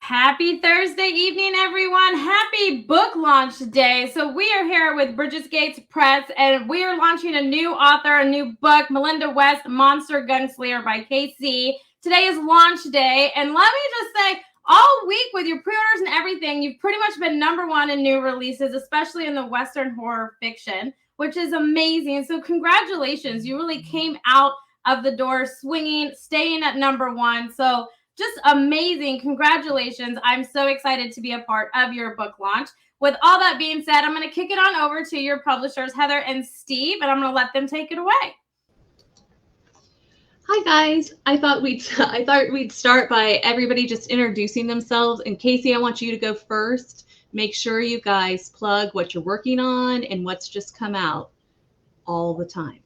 Happy Thursday evening, everyone. Happy book launch day. So we are here with Bridges Gates Press, and we are launching a new author, a new book, Melinda West, Monster Gunslinger by KC. Today is launch day, and let me just say, all week with your pre-orders and everything, you've pretty much been #1 in new releases, especially in the Western horror fiction, which is amazing. So congratulations. You really came out of the door swinging, staying at #1. So just amazing. Congratulations. I'm so excited to be a part of your book launch. With all that being said, I'm going to kick it on over to your publishers, Heather and Steve, and I'm going to let them take it away. Hi guys. I thought we'd start by everybody just introducing themselves. And Casey, I want you to go first. Make sure you guys plug what you're working on and what's just come out all the time.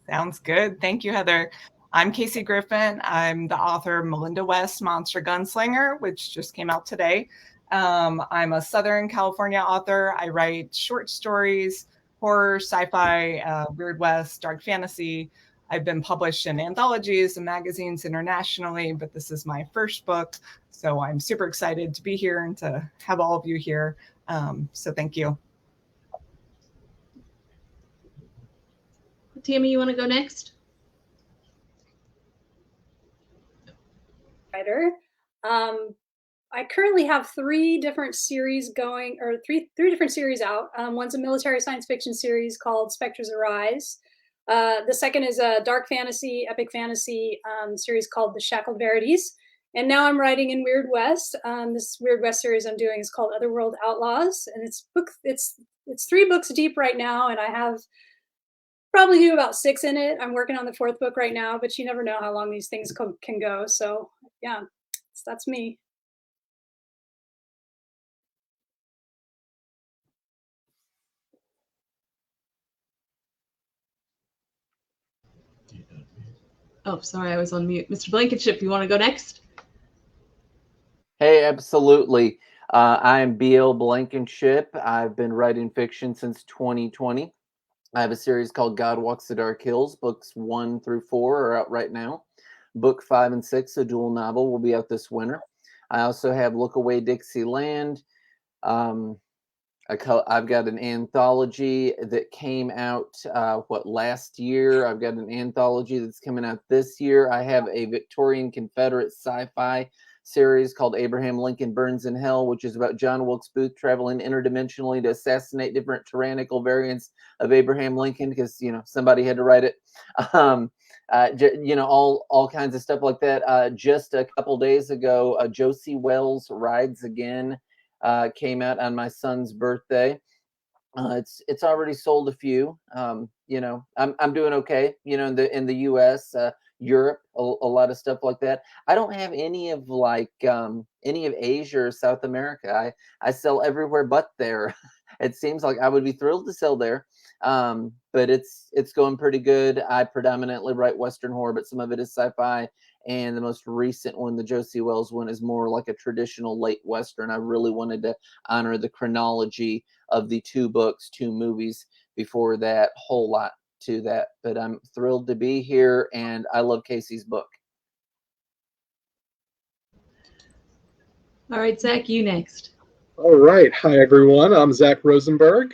Sounds good. Thank you, Heather. I'm KC Grifant. I'm the author of Melinda West, Monster Gunslinger, which just came out today. I'm a Southern California author. I write short stories, horror, sci-fi, Weird West, dark fantasy. I've been published in anthologies and magazines internationally, but this is my first book. So I'm super excited to be here and to have all of you here. So thank you. Tammy, you want to go next? Writer. I currently have three different series going, or three different series out. One's a military science fiction series called Spectres Arise. The second is a dark fantasy, epic fantasy series called The Shackled Verities. And now I'm writing in Weird West. This Weird West series I'm doing is called Otherworld Outlaws, and it's 3 books deep right now, and I have probably do about 6 in it. I'm working on the 4th book right now, but you never know how long these things can go. So yeah, that's me. Oh, sorry, I was on mute. Mr. Blankenship, you want to go next? Hey, absolutely. I'm B.L. Blankenship. I've been writing fiction since 2020. I have a series called God Walks the Dark Hills. Books 1 through 4 are out right now. Book 5 and 6, a dual novel, will be out this winter. I also have Look Away Dixieland. I've got an anthology that came out last year. I've got an anthology that's coming out this year. I have a Victorian Confederate sci-fi series called Abraham Lincoln Burns in Hell, which is about John Wilkes Booth traveling interdimensionally to assassinate different tyrannical variants of Abraham Lincoln, because somebody had to write it. All kinds of stuff like that. Just a couple days ago, Josie Wells Rides Again came out on my son's birthday. It's already sold a few. I'm doing okay. In the U.S., Europe, a lot of stuff like that. I don't have any of Asia or South America. I sell everywhere but there. It seems like I would be thrilled to sell there. But it's going pretty good. I predominantly write Western horror, but some of it is sci-fi. And the most recent one, the Josie Wells one, is more like a traditional late Western. I really wanted to honor the chronology of the 2 books, 2 movies before that, whole lot to that. But I'm thrilled to be here, and I love Casey's book. All right, Zach, you next. All right. Hi, everyone. I'm Zach Rosenberg.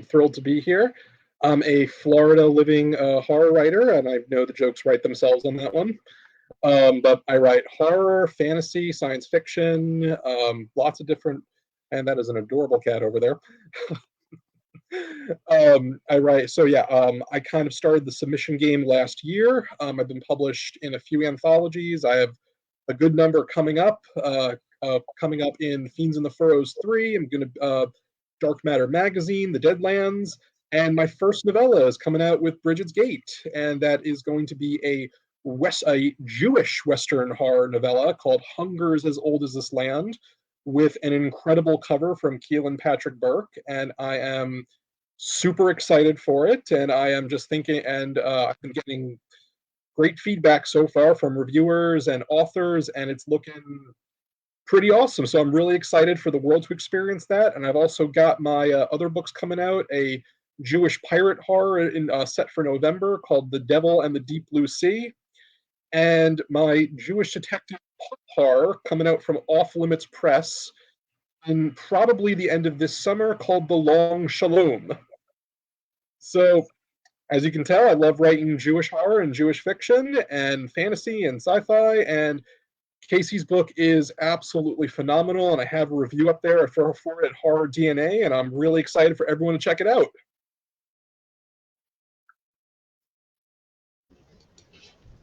Thrilled to be here. I'm a Florida living horror writer, and I know the jokes write themselves on that one. But I write horror, fantasy, science fiction, lots of different, and that is an adorable cat over there. I write, so yeah, I kind of started the submission game last year. I've been published in a few anthologies. I have a good number coming up in Fiends in the Furrows 3. I'm going to Dark Matter Magazine, The Deadlands, and my first novella is coming out with Bridges Gate, and that is going to be a Jewish Western horror novella called Hunger's as Old as This Land, with an incredible cover from Keelan Patrick Burke, and I am super excited for it. And I am just thinking, and I've been getting great feedback so far from reviewers and authors, and it's looking pretty awesome. So I'm really excited for the world to experience that. And I've also got my other books coming out, a Jewish pirate horror set for November called The Devil and the Deep Blue Sea. and my Jewish detective Par coming out from Off Limits Press in probably the end of this summer, called The Long Shalom. So, as you can tell, I love writing Jewish horror and Jewish fiction and fantasy and sci-fi, and Casey's book is absolutely phenomenal, and I have a review up there for it at Horror DNA, and I'm really excited for everyone to check it out.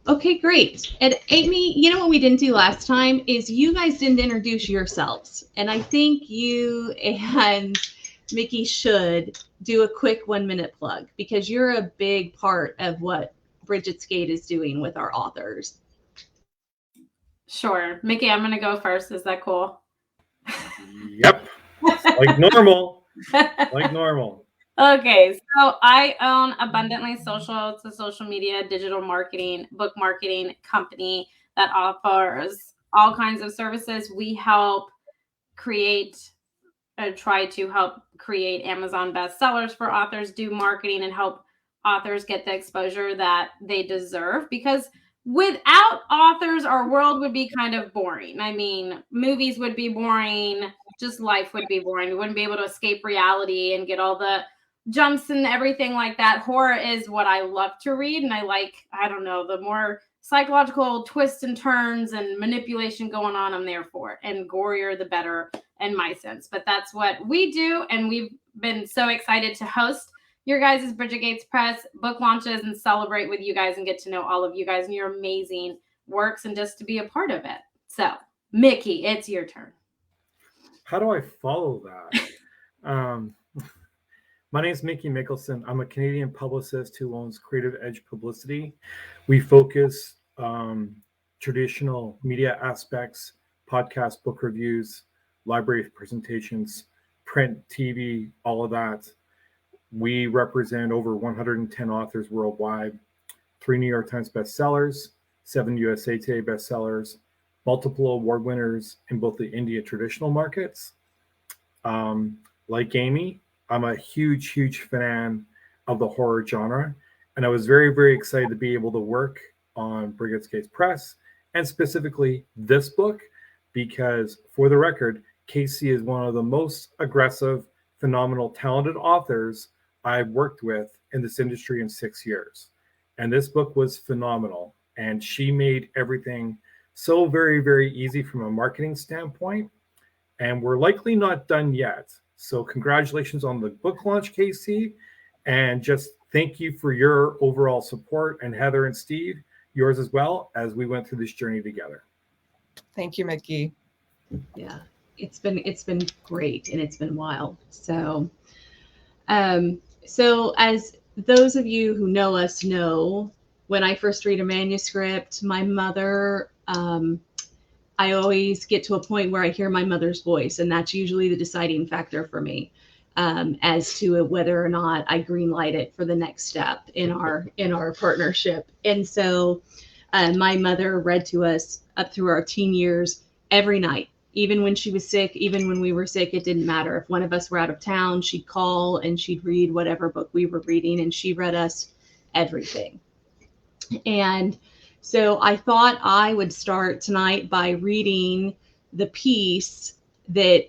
Okay, great. And Aimee, you know what we didn't do last time is you guys didn't introduce yourselves. And I think you and Mickey should do a quick 1-minute plug, because you're a big part of what Bridget's Gate is doing with our authors. Sure. Mickey, I'm going to go first. Is that cool? Yep. Like normal. Like normal. Okay, so I own Abundantly Social. It's a social media, digital marketing, book marketing company that offers all kinds of services. We help create, try to help create Amazon bestsellers for authors, do marketing, and help authors get the exposure that they deserve. Because without authors, our world would be kind of boring. I mean, movies would be boring. Just life would be boring. We wouldn't be able to escape reality and get all the jumps and everything like that. Horror is what I love to read, and I like, I don't know, the more psychological twists and turns and manipulation going on, I'm there for it. And gorier the better in my sense. But that's what we do, and we've been so excited to host your guys' Bridget Gates Press book launches and celebrate with you guys and get to know all of you guys and your amazing works and just to be a part of it. So, Mickey, it's your turn. How do I follow that? My name is Mickey Mickelson. I'm a Canadian publicist who owns Creative Edge Publicity. We focus traditional media aspects, podcast, book reviews, library presentations, print, TV, all of that. We represent over 110 authors worldwide, 3 New York Times bestsellers, 7 USA Today bestsellers, multiple award winners in both the India traditional markets. Like Aimee, I'm a huge, huge fan of the horror genre. And I was very, very excited to be able to work on Bridget's Gates Press and specifically this book, because for the record, KC is one of the most aggressive, phenomenal, talented authors I've worked with in this industry in 6 years. And this book was phenomenal. And she made everything so very, very easy from a marketing standpoint. And we're likely not done yet. So congratulations on the book launch, KC. And just thank you for your overall support. And Heather and Steve, yours as well, as we went through this journey together. Thank you, Mickey. Yeah, it's been great, and it's been wild. So, so as those of you who know us know, when I first read a manuscript, my mother, I always get to a point where I hear my mother's voice, and that's usually the deciding factor for me as to whether or not I greenlight it for the next step in our partnership. And so my mother read to us up through our teen years every night, even when she was sick, even when we were sick, it didn't matter. If one of us were out of town, she'd call and she'd read whatever book we were reading, and she read us everything. And so I thought I would start tonight by reading the piece that,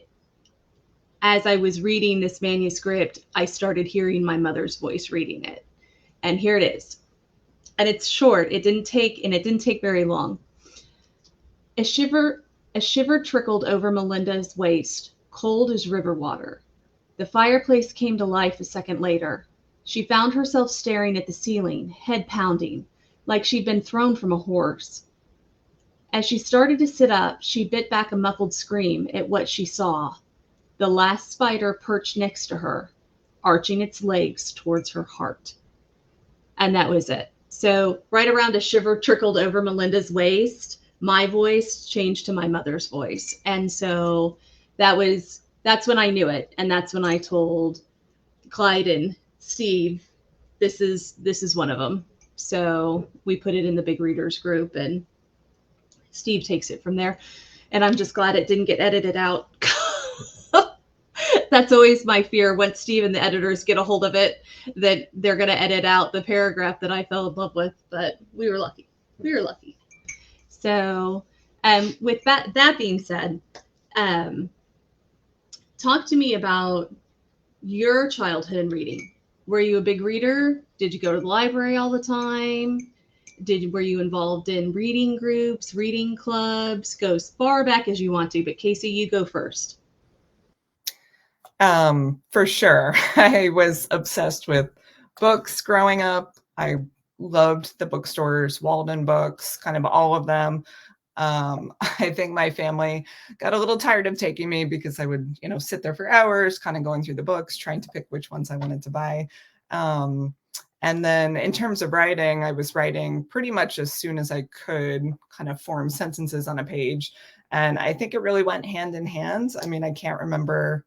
as I was reading this manuscript, I started hearing my mother's voice reading it. And here it is. And it's short. It didn't take very long. A shiver trickled over Melinda's waist, cold as river water. The fireplace came to life a second later. She found herself staring at the ceiling, head pounding, like she'd been thrown from a horse. As she started to sit up, she bit back a muffled scream at what she saw. The last spider perched next to her, arching its legs towards her heart. And that was it. So right around a shiver trickled over Melinda's waist, my voice changed to my mother's voice. And so that's when I knew it. And that's when I told Clyde and Steve, this is one of them. So we put it in the big readers group, and Steve takes it from there. And I'm just glad it didn't get edited out. That's always my fear. Once Steve and the editors get a hold of it, that they're going to edit out the paragraph that I fell in love with. But we were lucky. We were lucky. So, with that being said, talk to me about your childhood in reading. Were you a big reader? Did you go to the library all the time? Were you involved in reading groups, reading clubs? Go as far back as you want to, but Casey, you go first. For sure. I was obsessed with books growing up. I loved the bookstores, Walden Books, kind of all of them. I think my family got a little tired of taking me because I would, sit there for hours, kind of going through the books, trying to pick which ones I wanted to buy. And then in terms of writing, I was writing pretty much as soon as I could kind of form sentences on a page. And I think it really went hand in hand. I mean, I can't remember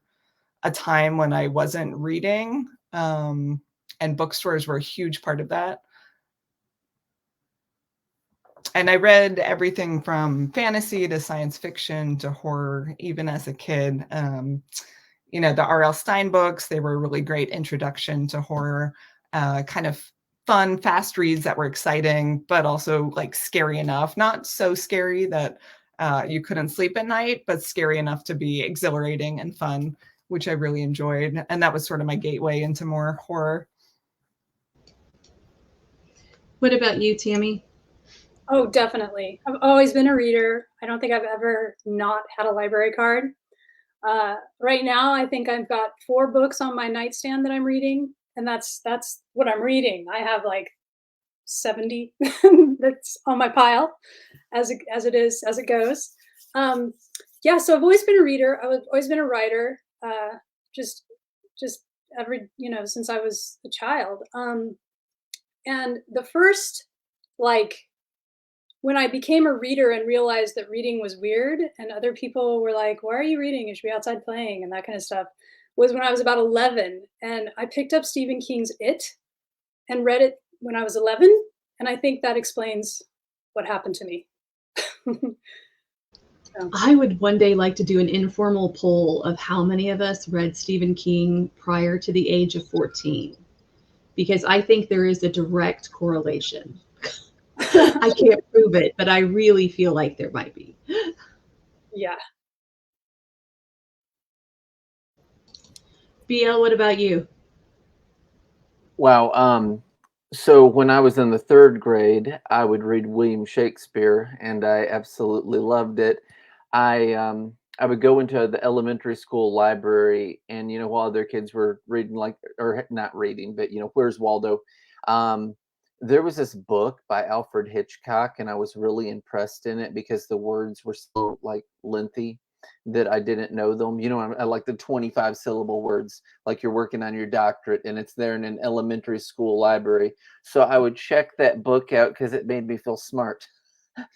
a time when I wasn't reading, and bookstores were a huge part of that. And I read everything from fantasy to science fiction to horror, even as a kid. The R.L. Stine books, they were a really great introduction to horror, kind of fun, fast reads that were exciting, but also like scary enough, not so scary that you couldn't sleep at night, but scary enough to be exhilarating and fun, which I really enjoyed. And that was sort of my gateway into more horror. What about you, Tammy? Oh, definitely. I've always been a reader. I don't think I've ever not had a library card. Right now, I think I've got 4 books on my nightstand that I'm reading, and that's what I'm reading. I have like 70 that's on my pile as it goes. Yeah, so I've always been a reader. I've always been a writer. Just every since I was a child. And the first when I became a reader and realized that reading was weird and other people were like, why are you reading? You should be outside playing and that kind of stuff, was when I was about 11. And I picked up Stephen King's It and read it when I was 11. And I think that explains what happened to me. I would one day like to do an informal poll of how many of us read Stephen King prior to the age of 14, because I think there is a direct correlation. I can't prove it, but I really feel like there might be. Yeah. BL, what about you? Wow. So when I was in the 3rd grade, I would read William Shakespeare, and I absolutely loved it. I would go into the elementary school library, and while other kids were reading, or not reading, but Where's Waldo? There was this book by Alfred Hitchcock, and I was really impressed in it because the words were so lengthy that I didn't know them. I like the 25 syllable words, like you're working on your doctorate, and it's there in an elementary school library. So I would check that book out because it made me feel smart.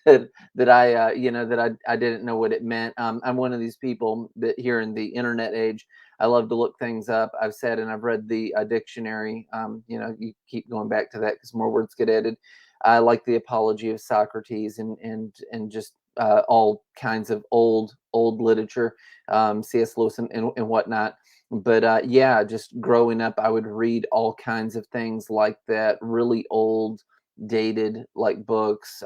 that I didn't know what it meant. I'm one of these people that here in the internet age, I love to look things up. I've said, and I've read the dictionary. You keep going back to that because more words get added. I like the Apology of Socrates and just all kinds of old literature, C.S. Lewis and whatnot. But yeah, just growing up, I would read all kinds of things like that, really old, dated books.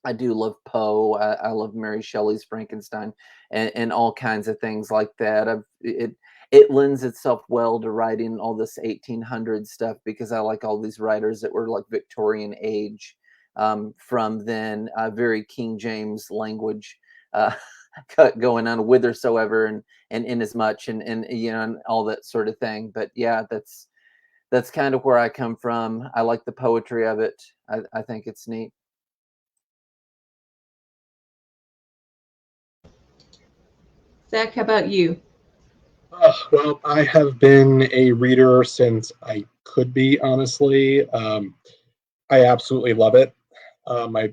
I do love Poe. I love Mary Shelley's Frankenstein and all kinds of things like that. It lends itself well to writing all this 1800 stuff because I like all these writers that were Victorian age, from then, very King James language going on, whithersoever and inasmuch and all that sort of thing. But yeah, that's kind of where I come from. I like the poetry of it. I think it's neat. Zach, how about you? Well, I have been a reader since I could be, honestly. I absolutely love it. My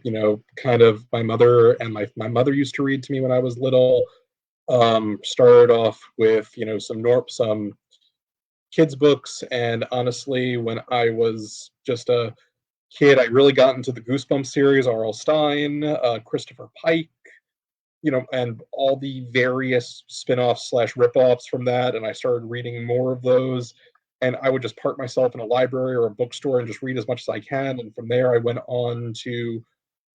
mother and my mother used to read to me when I was little. Started off with, some kids books. And honestly, when I was just a kid, I really got into the Goosebumps series, R.L. Stine, Christopher Pike, and all the various spin-offs / rip-offs from that. And I started reading more of those. And I would just park myself in a library or a bookstore and just read as much as I can. And from there, I went on to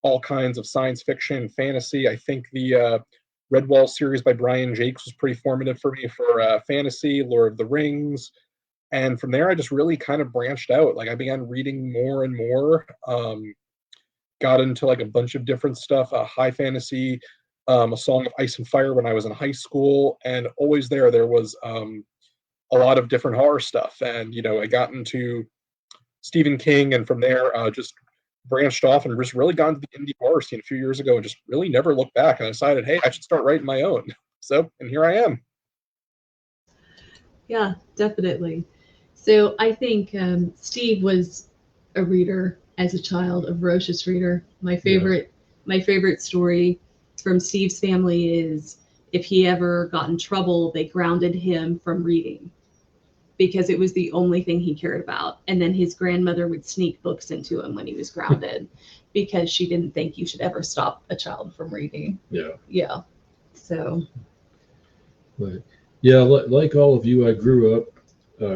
all kinds of science fiction, fantasy. I think the Redwall series by Brian Jakes was pretty formative for me for fantasy, Lord of the Rings. And from there, I just really kind of branched out. Like I began reading more and more, got into like a bunch of different stuff, high fantasy, A Song of Ice and Fire when I was in high school. And always there was a lot of different horror stuff. And, I got into Stephen King, and from there, just branched off and just really got into the indie horror scene a few years ago and just really never looked back. And I decided, hey, I should start writing my own. So, and here I am. Yeah, definitely. So I think Steve was a reader as a child, a voracious reader. My favorite story from Steve's family is if he ever got in trouble, they grounded him from reading because it was the only thing he cared about. And then his grandmother would sneak books into him when he was grounded because she didn't think you should ever stop a child from reading. Yeah. So. Right. Yeah, like all of you, I grew up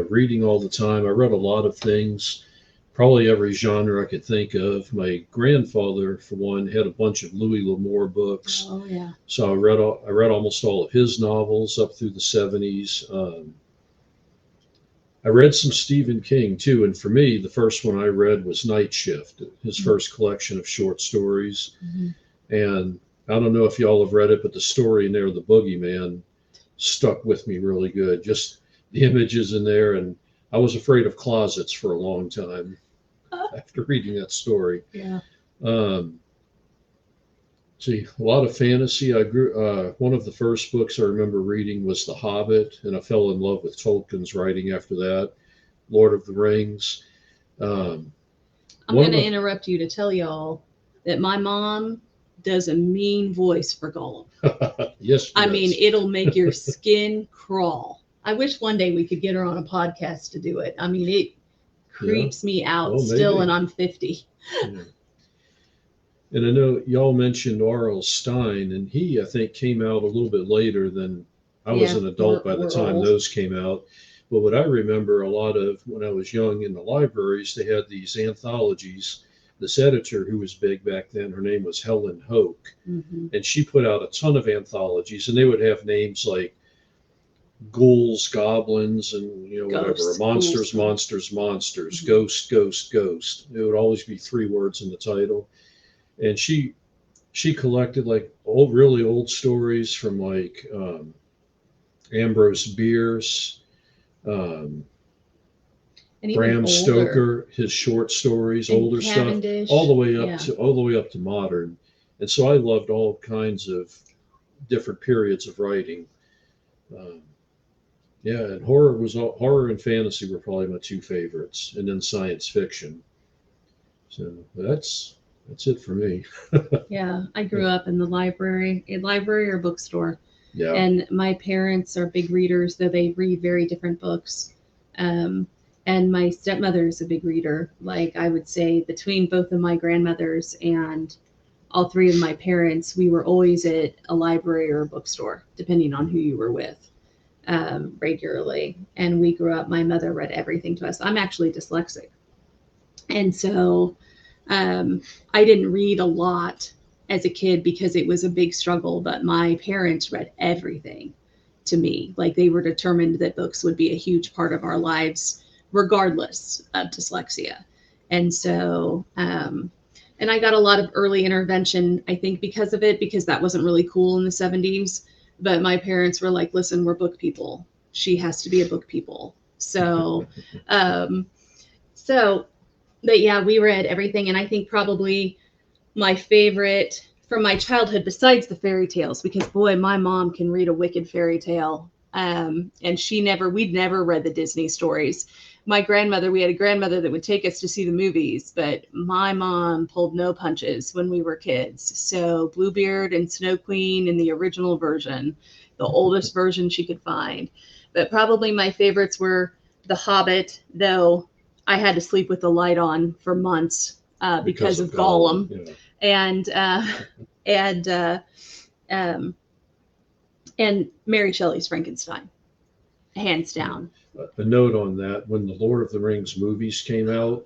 reading all the time. I read a lot of things, probably every genre I could think of. My grandfather, for one, had a bunch of Louis L'Amour books. Oh yeah. So I read almost all of his novels up through the 70s. I read some Stephen King too, and for me, the first one I read was Night Shift, his first collection of short stories. Mm-hmm. And I don't know if y'all have read it, but the story in there, The Boogeyman, stuck with me really good. Just the images in there, and I was afraid of closets for a long time after reading that story. Yeah. See, a lot of fantasy. I grew. One of the first books I remember reading was The Hobbit, and I fell in love with Tolkien's writing after that. Lord of the Rings. I'm going to interrupt you to tell y'all that my mom does a mean voice for Gollum. Yes. I mean, it'll make your skin crawl. I wish one day we could get her on a podcast to do it. I mean, it creeps me out still, and I'm 50. Yeah. And I know y'all mentioned R.L. Stine, and he, I think, came out a little bit later than I was an adult by the time those came out. But what I remember a lot of when I was young in the libraries, they had these anthologies. This editor who was big back then, her name was Helen Hoke, mm-hmm. and she put out a ton of anthologies, and they would have names like ghouls, goblins, and Ghosts, whatever, monsters, mm-hmm. Ghost. It would always be 3 words in the title. And she collected like really old stories from like Ambrose Bierce, Bram Stoker, his short stories, and older Cavendish, stuff, all the way up to modern. And so I loved all kinds of different periods of writing. And horror and fantasy were probably my 2 favorites, and then science fiction. So that's it for me. Yeah, I grew up in the library or bookstore. Yeah. And my parents are big readers, though they read very different books. And my stepmother is a big reader. Like I would say between both of my grandmothers and all 3 of my parents, we were always at a library or a bookstore, depending on who you were with, regularly. And we grew up, my mother read everything to us. I'm actually dyslexic. And so I didn't read a lot as a kid because it was a big struggle, but my parents read everything to me. Like they were determined that books would be a huge part of our lives, regardless of dyslexia. And so, and I got a lot of early intervention, I think because of it, because that wasn't really cool in the 70s. But my parents were like, listen, we're book people. She has to be a book people. So, but yeah, we read everything. And I think probably my favorite from my childhood, besides the fairy tales, because boy, my mom can read a wicked fairy tale. And we'd never read the Disney stories. We had a grandmother that would take us to see the movies, but my mom pulled no punches when we were kids. So Bluebeard and Snow Queen in the original version, the oldest version she could find. But probably my favorites were The Hobbit, though I had to sleep with the light on for months because of Gollum. Yeah. And Mary Shelley's Frankenstein, hands down. A note on that: when the Lord of the Rings movies came out,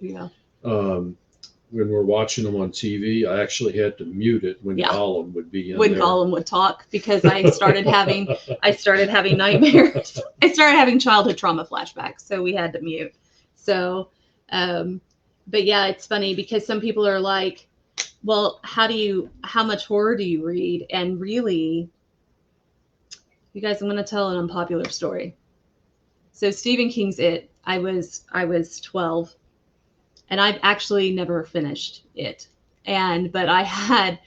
when we're watching them on TV, I actually had to mute it when Yeah. Gollum would be in When there. Gollum would talk, because I started having nightmares. I started having childhood trauma flashbacks, so we had to mute. So, but yeah, it's funny because some people are like, well, how much horror do you read? And really, you guys, I'm going to tell an unpopular story. So Stephen King's It, I was 12, and I've actually never finished it. But I had,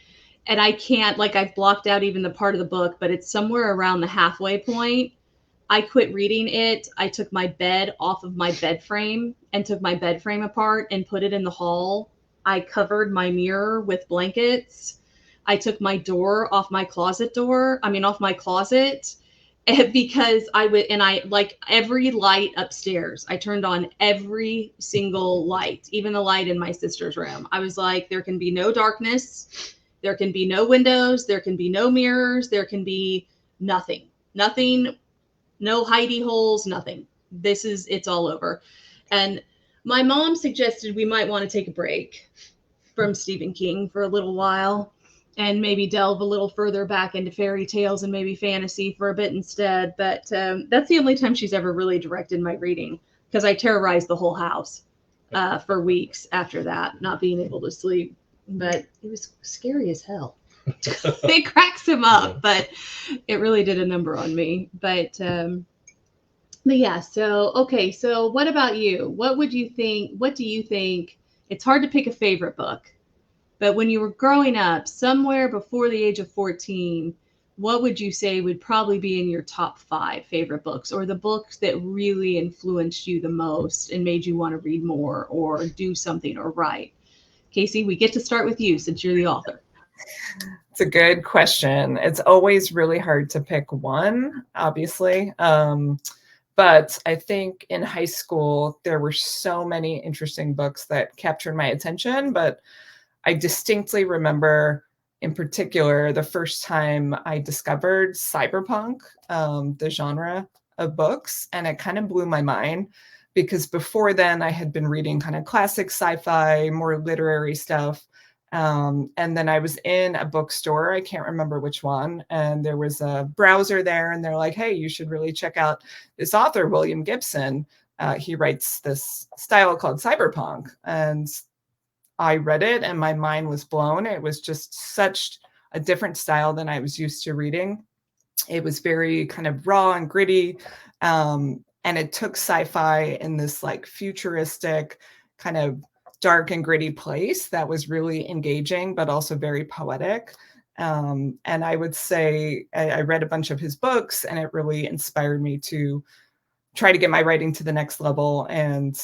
and I can't, like, I've blocked out even the part of the book, but it's somewhere around the halfway point. I quit reading it. I took my bed off of my bed frame and took my bed frame apart and put it in the hall. I covered my mirror with blankets. I took my door off my closet, because I like every light upstairs. I turned on every single light, even the light in my sister's room. I was like, there can be no darkness. There can be no windows. There can be no mirrors. There can be nothing, no hidey holes, nothing. It's all over. And my mom suggested we might want to take a break from Stephen King for a little while and maybe delve a little further back into fairy tales and maybe fantasy for a bit instead. But that's the only time she's ever really directed my reading, because I terrorized the whole house for weeks after that, not being able to sleep. But it was scary as hell. It cracks him up, but it really did a number on me. But yeah, so okay, so what about you? What do you think? It's hard to pick a favorite book, but when you were growing up, somewhere before the age of 14, what would you say would probably be in your top 5 favorite books, or the books that really influenced you the most and made you want to read more or do something or write? Casey, we get to start with you since you're the author. It's a good question. It's always really hard to pick one, obviously. But I think in high school, there were so many interesting books that captured my attention. But I distinctly remember, in particular, the first time I discovered cyberpunk, the genre of books. And it kind of blew my mind, because before then I had been reading kind of classic sci-fi, more literary stuff. And then I was in a bookstore, I can't remember which one, and there was a browser there, and they're like, hey, you should really check out this author, William Gibson. He writes this style called cyberpunk. And I read it and my mind was blown. It was just such a different style than I was used to reading. It was very kind of raw and gritty. And it took sci-fi in this like futuristic kind of dark and gritty place that was really engaging, but also very poetic. And I would say I read a bunch of his books, and it really inspired me to try to get my writing to the next level and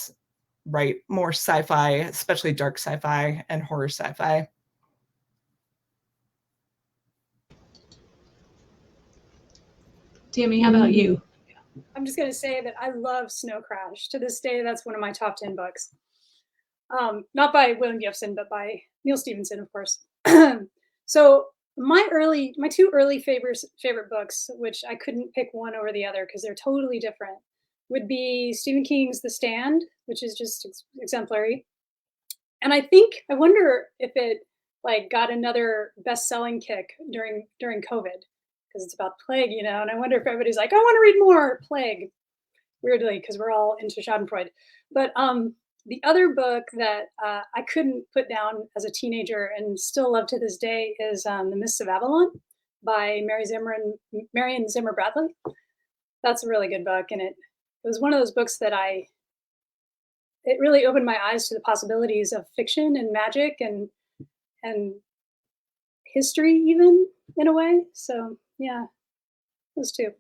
write more sci-fi, especially dark sci-fi and horror sci-fi. Tammy, how about you? I'm just going to say that I love Snow Crash. To this day, that's one of my top 10 books. Not by William Gibson, but by Neil Stephenson, of course. So my two early favorite books, which I couldn't pick one over the other because they're totally different, would be Stephen King's The Stand, which is just exemplary. And I wonder if it like got another best-selling kick during COVID, because it's about plague, and I wonder if everybody's like, I want to read more plague, weirdly, because we're all into Schadenfreude. But the other book that I couldn't put down as a teenager and still love to this day is The Mists of Avalon by Marion Zimmer Bradley. That's a really good book, and it was one of those books that it really opened my eyes to the possibilities of fiction and magic and history, even in a way. So yeah, those two.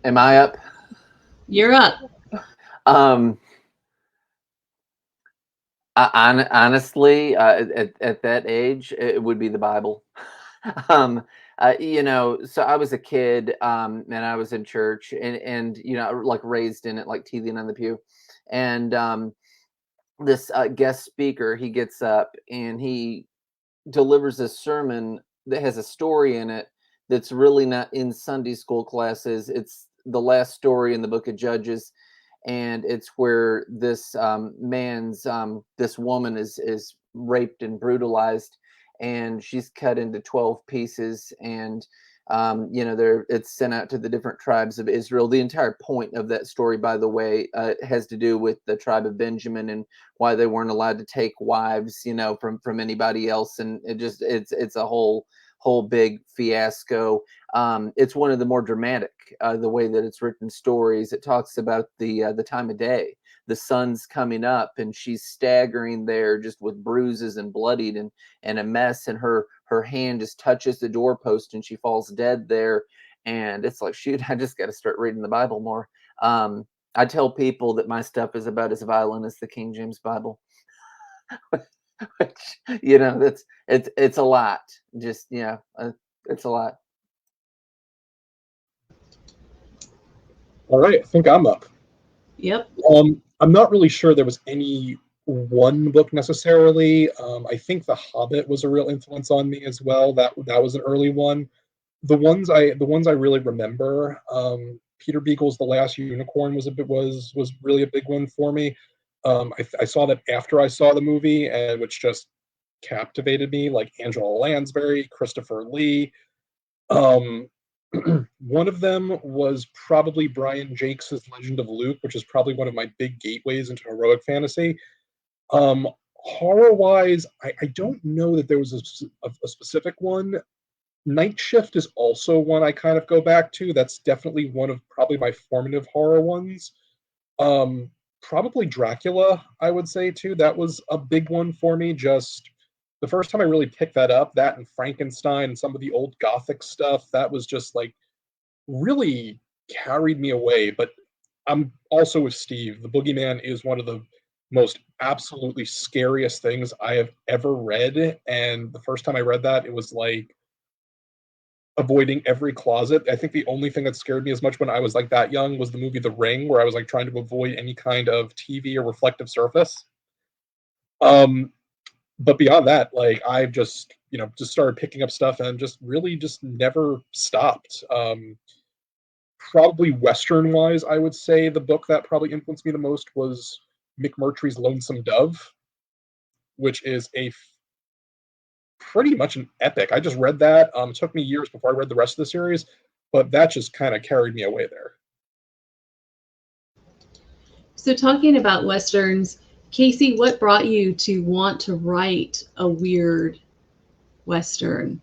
Am I up? You're up. Honestly, at that age, it would be the Bible. So I was a kid, and I was in church, and like raised in it, like teething on the pew. And this guest speaker, he gets up and he delivers a sermon that has a story in it that's really not in Sunday school classes. It's the last story in the book of Judges, and it's where this this woman is raped and brutalized, and she's cut into 12 pieces, and it's sent out to the different tribes of Israel. The entire point of that story, by the way, has to do with the tribe of Benjamin and why they weren't allowed to take wives, from anybody else, and it's a whole big fiasco. It's one of the more dramatic, the way that it's written stories. It talks about the time of day. The sun's coming up, and she's staggering there just with bruises and bloodied and a mess, and her hand just touches the doorpost and she falls dead there. And it's like, shoot, I just got to start reading the Bible more. I tell people that my stuff is about as violent as the King James Bible. Which, it's a lot. Just, it's a lot. All right, I think I'm up. Yep. I'm not really sure there was any one book necessarily. I think The Hobbit was a real influence on me as well. That was an early one. The ones I really remember, Peter Beagle's The Last Unicorn was really a big one for me. I saw that after I saw the movie, and which just captivated me, like Angela Lansbury, Christopher Lee. One of them was probably Brian Jakes' Legend of Luke, which is probably one of my big gateways into heroic fantasy. Horror-wise, I don't know that there was a specific one. Night Shift is also one I kind of go back to. That's definitely one of probably my formative horror ones. Probably Dracula, I would say, too. That was a big one for me. Just the first time I really picked that up, that and Frankenstein and some of the old Gothic stuff, that was just like really carried me away. But I'm also with Steve. The Boogeyman is one of the most absolutely scariest things I have ever read. And the first time I read that, it was like avoiding every closet. I think the only thing that scared me as much when I was like that young was the movie The Ring, where I was like trying to avoid any kind of TV or reflective surface. But beyond that, like I've just started picking up stuff and just really just never stopped. Probably Western wise, I would say the book that probably influenced me the most was McMurtry's Lonesome Dove, which is pretty much an epic. I just read that. It took me years before I read the rest of the series, but that just kind of carried me away there. So talking about Westerns, Casey, what brought you to want to write a weird Western?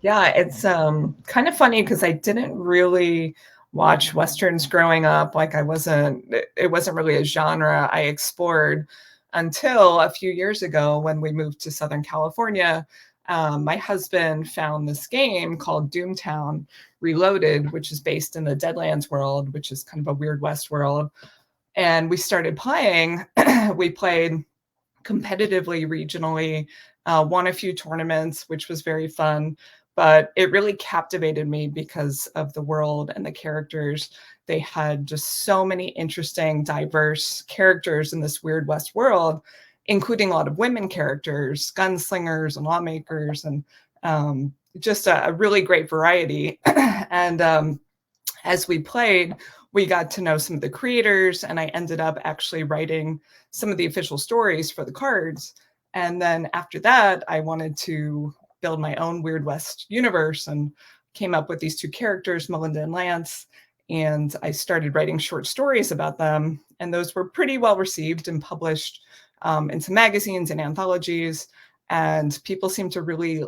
Yeah, it's kind of funny because I didn't really watch Westerns growing up. Like it wasn't really a genre I explored until a few years ago when we moved to Southern California. My husband found this game called Doomtown Reloaded, which is based in the Deadlands world, which is kind of a Weird West world. And we started playing. We played competitively, regionally, won a few tournaments, which was very fun. But it really captivated me because of the world and the characters. They had just so many interesting, diverse characters in this Weird West world, including a lot of women characters, gunslingers and lawmakers, and just a really great variety. And as we played, we got to know some of the creators, and I ended up actually writing some of the official stories for the cards. And then after that, I wanted to build my own Weird West universe and came up with these two characters, Melinda and Lance. And I started writing short stories about them. And those were pretty well received and published in some magazines and anthologies. And people seemed to really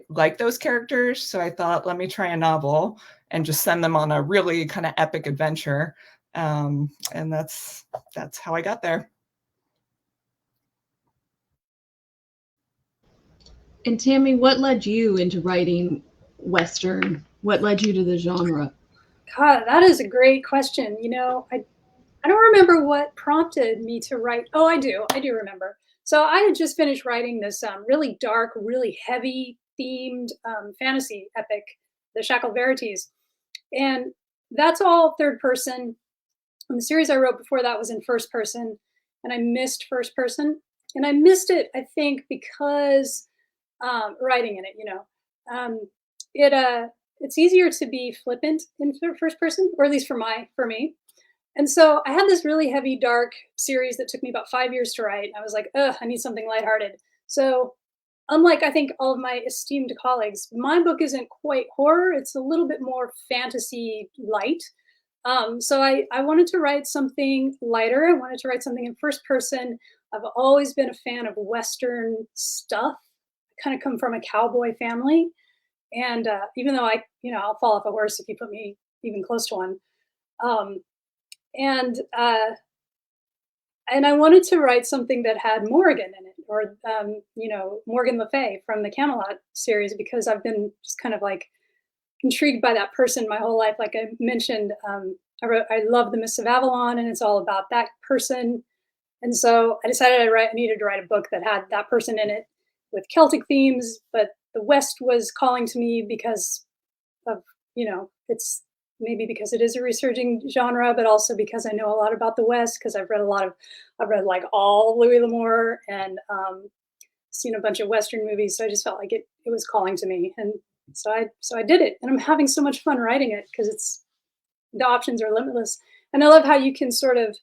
like those characters. So I thought, let me try a novel and just send them on a really kind of epic adventure. And that's how I got there. And Tammy, what led you into writing Western? What led you to the genre? God, that is a great question. I don't remember what prompted me to write. Oh, I do remember. So I had just finished writing this really dark, really heavy themed fantasy epic, The Shackled Verities. And that's all third person. And the series I wrote before that was in first person, and I missed first person. And I missed it, I think, because writing in it, it's easier to be flippant in first person, or at least for me. And so I had this really heavy, dark series that took me about 5 years to write. I was like, ugh, I need something lighthearted. So unlike I think all of my esteemed colleagues, my book isn't quite horror. It's a little bit more fantasy light. So I wanted to write something lighter. I wanted to write something in first person. I've always been a fan of Western stuff. I kind of come from a cowboy family. And even though I'll fall off a horse if you put me even close to one. Um, and I wanted to write something that had Morgan in it, or Morgan Le Fay from the Camelot series, because I've been just kind of like intrigued by that person my whole life. Like I mentioned, I love The Mists of Avalon, and it's all about that person. And so I decided I needed to write a book that had that person in it with Celtic themes, but the West was calling to me because of, it's maybe because it is a resurging genre, but also because I know a lot about the West, because I've read like all Louis L'Amour, and seen a bunch of Western movies. So I just felt like it was calling to me. And so I did it, and I'm having so much fun writing it because the options are limitless. And I love how you can sort of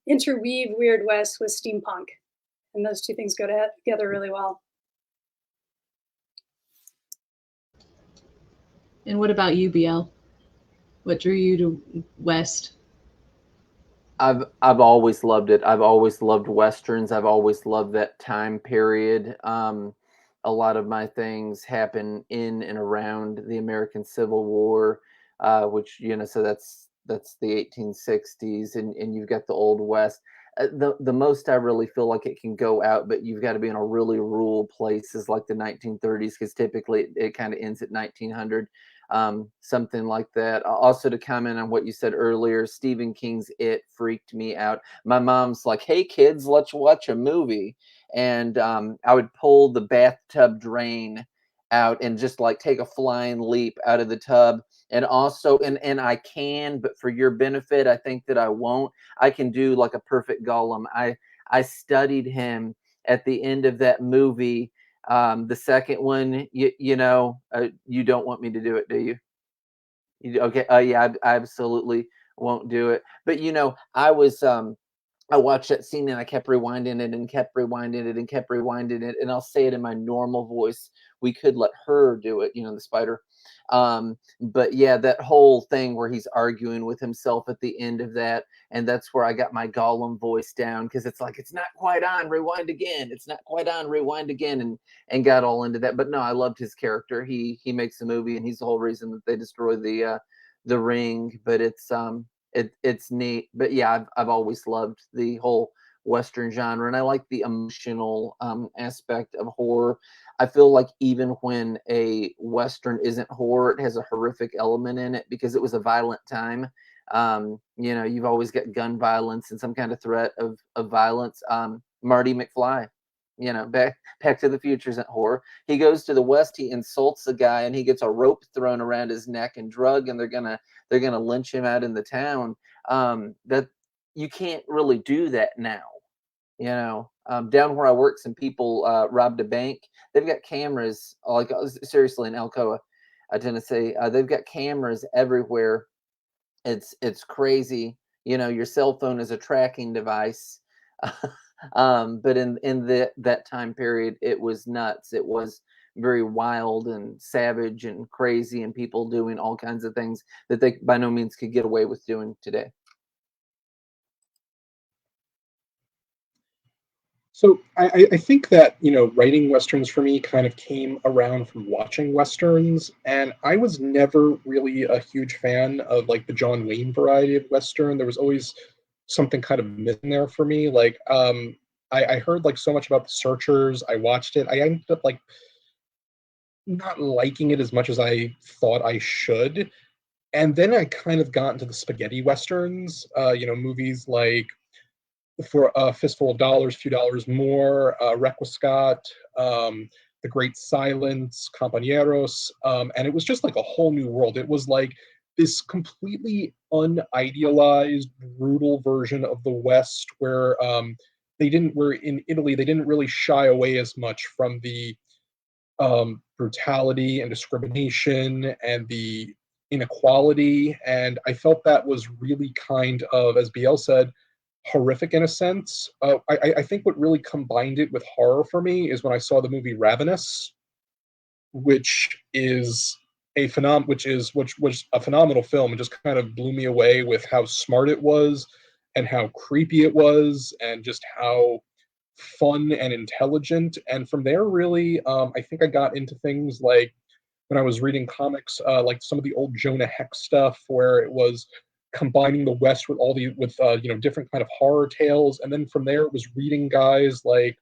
interweave Weird West with steampunk, and those two things go together really well. And what about you, BL? What drew you to West? I've always loved it. I've always loved Westerns. I've always loved that time period. A lot of my things happen in and around the American Civil War, which, so that's the 1860s, and you've got the Old West. The most I really feel like it can go out, but you've got to be in a really rural place, is like the 1930s, because typically it kind of ends at 1900. Something like that. Also, to comment on what you said earlier, Stephen King's It freaked me out. My mom's like, "Hey kids, let's watch a movie," and I would pull the bathtub drain out and just like take a flying leap out of the tub. And also, and I can, but for your benefit, I think that I won't. I can do like a perfect Gollum. I studied him at the end of that movie. The second one, you don't want me to do it, do you? Okay. Yeah, I absolutely won't do it. But I watched that scene and I kept rewinding it and kept rewinding it and kept rewinding it. And I'll say it in my normal voice. We could let her do it, the spider. But yeah, that whole thing where he's arguing with himself at the end of that. And that's where I got my Gollum voice down, because it's like, it's not quite on, rewind again. It's not quite on, rewind again, and got all into that. But no, I loved his character. He makes a movie, and he's the whole reason that they destroy the ring. But it's neat. But yeah, I've always loved the whole Western genre, and I like the emotional aspect of horror. I feel like even when a Western isn't horror, it has a horrific element in it because it was a violent time. You've always got gun violence and some kind of threat of violence. Marty McFly, Back to the Future isn't horror. He goes to the West, he insults a guy, and he gets a rope thrown around his neck and drug, and they're gonna lynch him out in the town. That you can't really do that now. Down where I work, some people robbed a bank. They've got cameras, like seriously, in Alcoa, Tennessee. They've got cameras everywhere. It's crazy. Your cell phone is a tracking device. But in that time period, it was nuts. It was very wild and savage and crazy, and people doing all kinds of things that they by no means could get away with doing today. So I think that, writing Westerns for me kind of came around from watching Westerns. And I was never really a huge fan of like the John Wayne variety of Western. There was always something kind of missing there for me. Like, I heard like so much about The Searchers. I watched it. I ended up like not liking it as much as I thought I should. And then I kind of got into the spaghetti Westerns, movies like For a Fistful of Dollars, Few Dollars More, Requiescat, The Great Silence, Compañeros, and it was just like a whole new world. It was like this completely unidealized, brutal version of the West where where in Italy, they didn't really shy away as much from the brutality and discrimination and the inequality. And I felt that was really kind of, as BL said, horrific in a sense. I think what really combined it with horror for me is when I saw the movie Ravenous, which is which was a phenomenal film, and just kind of blew me away with how smart it was and how creepy it was and just how fun and intelligent. And from there, really, I think I got into things like when I was reading comics, like some of the old Jonah Hex stuff, where it was combining the West with different kind of horror tales. And then from there, it was reading guys like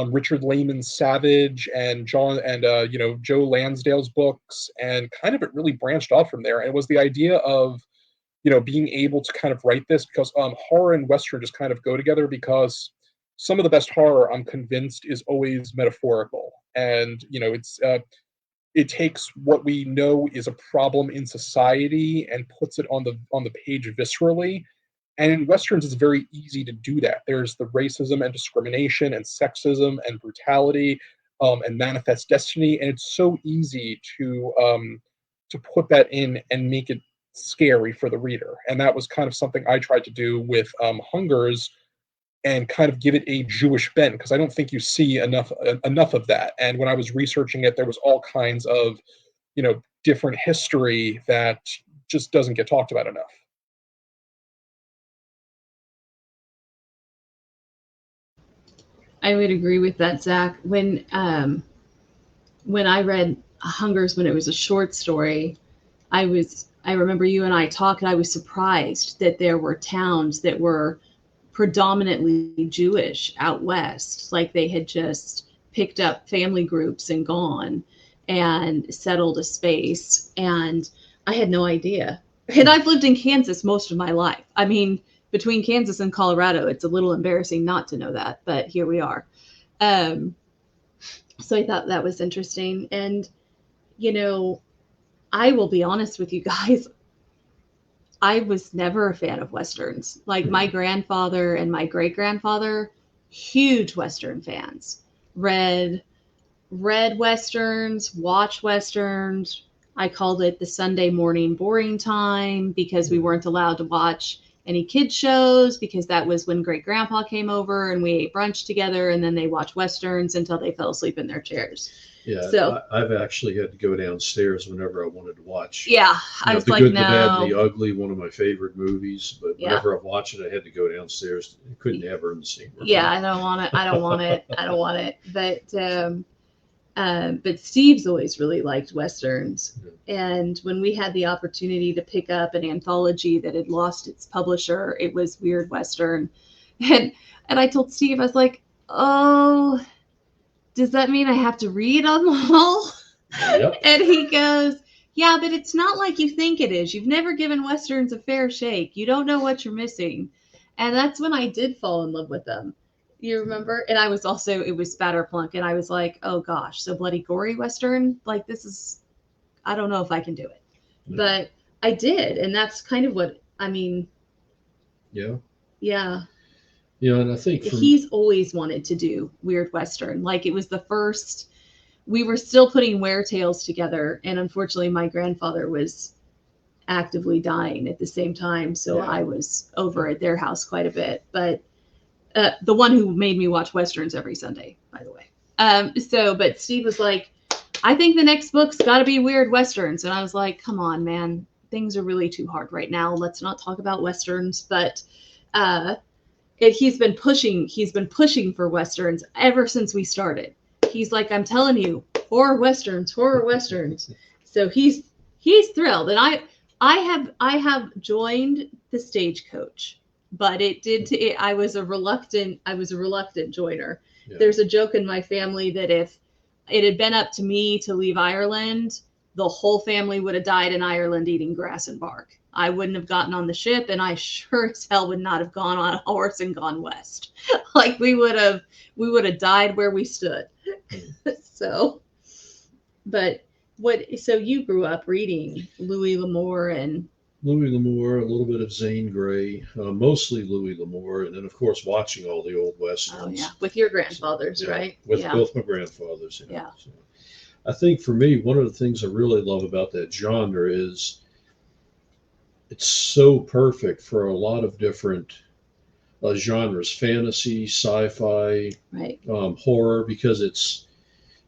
Richard Lehman's Savage and Joe Lansdale's books, and kind of it really branched off from there. And it was the idea of being able to kind of write this, because horror and Western just kind of go together, because some of the best horror, I'm convinced, is always metaphorical. And it takes what we know is a problem in society and puts it on the page viscerally. And in Westerns, it's very easy to do that. There's the racism and discrimination and sexism and brutality and manifest destiny, and it's so easy to put that in and make it scary for the reader. And that was kind of something I tried to do with Hungers, and kind of give it a Jewish bent, because I don't think you see enough of that. And when I was researching it, there was all kinds of different history that just doesn't get talked about enough. I would agree with that, Zach. When I read Hungers when it was a short story, I remember you and I talked, and I was surprised that there were towns that were predominantly Jewish out west. Like they had just picked up family groups and gone and settled a space. And I had no idea. And I've lived in Kansas most of my life. I mean, between Kansas and Colorado, it's a little embarrassing not to know that, but here we are. So I thought that was interesting. And, I will be honest with you guys, I was never a fan of Westerns. Like my grandfather and my great-grandfather, huge Western fans. Read Westerns, watch Westerns. I called it the Sunday morning boring time, because we weren't allowed to watch any kids shows, because that was when great grandpa came over and we ate brunch together, and then they watched Westerns until they fell asleep in their chairs. Yeah, so I've actually had to go downstairs whenever I wanted to watch. Yeah, I was The like, Good, no. the Bad, and the Ugly, one of my favorite movies. But whenever I watch it, I had to go downstairs. I couldn't have her in the same room. Yeah, I don't want it. But Steve's always really liked Westerns. And when we had the opportunity to pick up an anthology that had lost its publisher, it was Weird Western. And I told Steve, I was like, oh, does that mean I have to read on the whole? Yep. And he goes, yeah, but it's not like you think it is. You've never given Westerns a fair shake. You don't know what you're missing. And that's when I did fall in love with them. You remember? And it was Spatterplunk. And I was like, oh gosh, so bloody gory Western? Like this is, I don't know if I can do it. But I did. And that's kind of what, I mean. Yeah. Yeah. And I think he's always wanted to do Weird Western. Like it was the first, we were still putting Wear Tales together. And unfortunately my grandfather was actively dying at the same time. So I was over at their house quite a bit, but the one who made me watch Westerns every Sunday, by the way. But Steve was like, I think the next book's got to be Weird Westerns. And I was like, come on, man, things are really too hard right now. Let's not talk about Westerns. But he's been pushing for Westerns ever since we started. He's like, I'm telling you, horror Westerns. So he's thrilled. And I have joined the Stagecoach, but I was a reluctant joiner. Yeah. There's a joke in my family that if it had been up to me to leave Ireland, the whole family would have died in Ireland eating grass and bark. I wouldn't have gotten on the ship, and I sure as hell would not have gone on a horse and gone west. Like we would have died where we stood. So you grew up reading Louis L'Amour and Louis L'Amour, a little bit of Zane Grey, mostly Louis L'Amour, and then of course watching all the old westerns. Oh yeah, with your grandfathers, Yeah, right? with Yeah. both my grandfathers. Yeah. So I think for me, one of the things I really love about that genre is it's so perfect for a lot of different genres: fantasy, sci-fi, Right. horror, because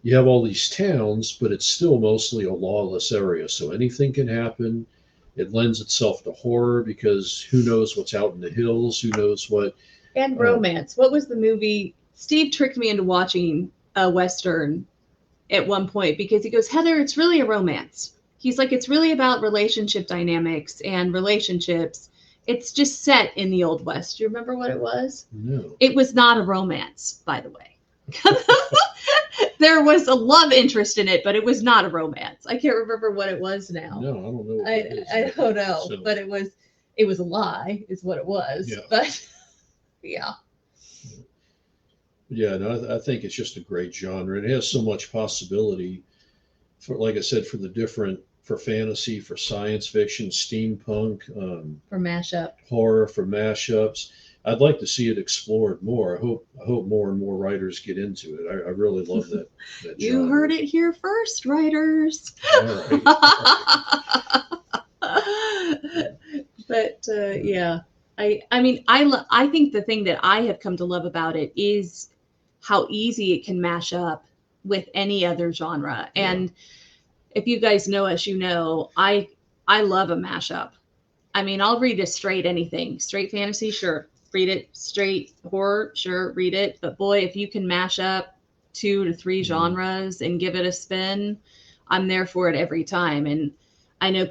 you have all these towns, but it's still mostly a lawless area, so anything can happen. It lends itself to horror because who knows what's out in the hills, who knows what. And romance. What was the movie? Steve tricked me into watching a Western at one point because he goes, Heather, it's really a romance. He's like, it's really about relationship dynamics and relationships. It's just set in the Old West. Do you remember what it was? No. It was not a romance, by the way. There was a love interest in it, but it was not a romance. I can't remember what it was now. No, I don't know. What it is. I don't know, So, but it was a lie, is what it was. Yeah. But yeah. Yeah, no, I think it's just a great genre. It has so much possibility for, like I said, for fantasy, for science fiction, steampunk, For mashup. horror, for mashups. I'd like to see it explored more. I hope more and more writers get into it. I really love that You genre. heard it here first, writers. All right. But yeah, I mean, I think the thing that I have come to love about it is how easy it can mash up with any other genre. Yeah. And if you guys know us, you know I love a mashup. I mean, I'll read a straight anything. Straight fantasy, sure. Read it. Straight horror, sure, read it. But boy, if you can mash up 2 to 3 genres and give it a spin, I'm there for it every time. And I know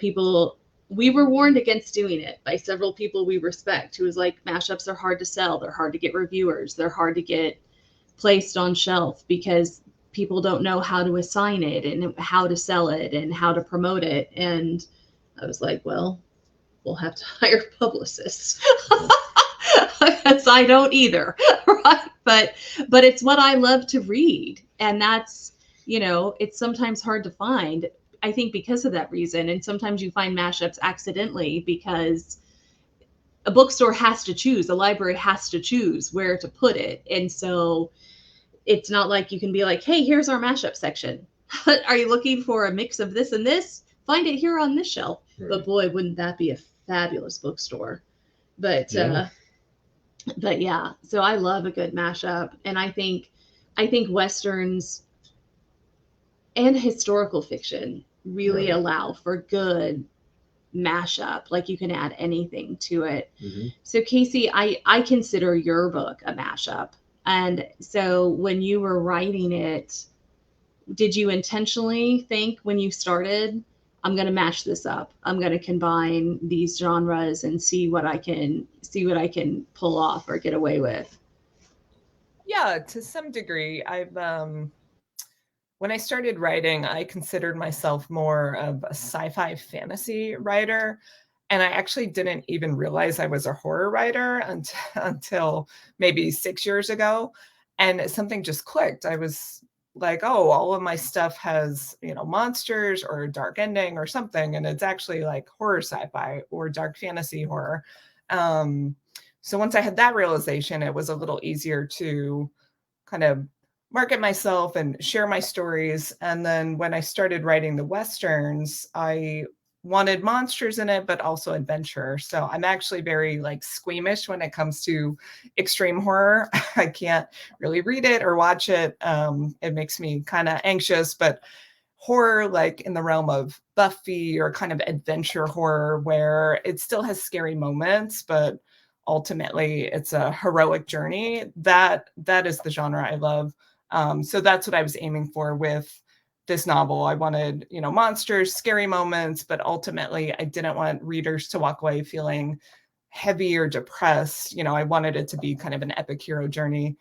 we were warned against doing it by several people we respect, who was like, mashups are hard to sell. They're hard to get reviewers. They're hard to get placed on shelf because people don't know how to assign it and how to sell it and how to promote it. And I was like, well, we'll have to hire publicists. Because I don't either, right? But it's what I love to read, and that's, it's sometimes hard to find. I think because of that reason, and sometimes you find mashups accidentally because a bookstore has to choose, a library has to choose where to put it, and so it's not like you can be like, hey, here's our mashup section. Are you looking for a mix of this and this? Find it here on this shelf. Right. But boy, wouldn't that be a fabulous bookstore? But Yeah. But yeah, so I love a good mashup, and I think Westerns and historical fiction really Right. allow for good mashup. Like you can add anything to it. Mm-hmm. So Casey, I consider your book a mashup. And so when you were writing it, did you intentionally think when you started, I'm going to mash this up. I'm going to combine these genres and see what I can pull off or get away with? Yeah, to some degree. I've when I started writing, I considered myself more of a sci-fi fantasy writer, and I actually didn't even realize I was a horror writer until maybe 6 years ago, and something just clicked. I was like, oh, all of my stuff has, monsters or a dark ending or something, and it's actually like horror sci-fi or dark fantasy horror. So once I had that realization, it was a little easier to kind of market myself and share my stories. And then when I started writing the Westerns, I wanted monsters in it, but also adventure. So I'm actually very squeamish when it comes to extreme horror. I can't really read it or watch it. It makes me kind of anxious, but horror like in the realm of Buffy or kind of adventure horror where it still has scary moments, but ultimately it's a heroic journey. That is the genre I love. So that's what I was aiming for with this novel. I wanted, monsters, scary moments, but ultimately I didn't want readers to walk away feeling heavy or depressed. I wanted it to be kind of an epic hero journey.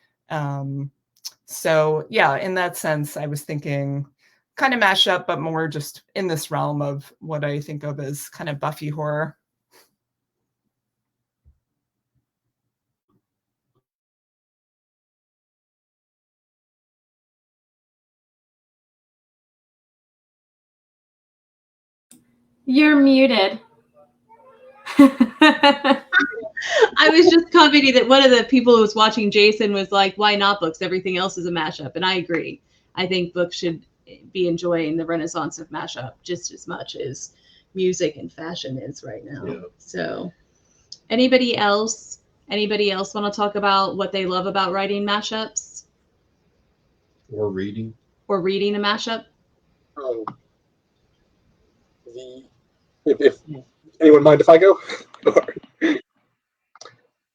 So yeah, in that sense, I was thinking kind of mash up, but more just in this realm of what I think of as kind of Buffy horror. You're muted. I was just commenting that one of the people who was watching Jason was like, why not books? Everything else is a mashup. And I agree. I think books should be enjoying the renaissance of mashup just as much as music and fashion is right now. Yeah. So anybody else want to talk about what they love about writing mashups Or reading. or reading a mashup? If anyone mind if I go?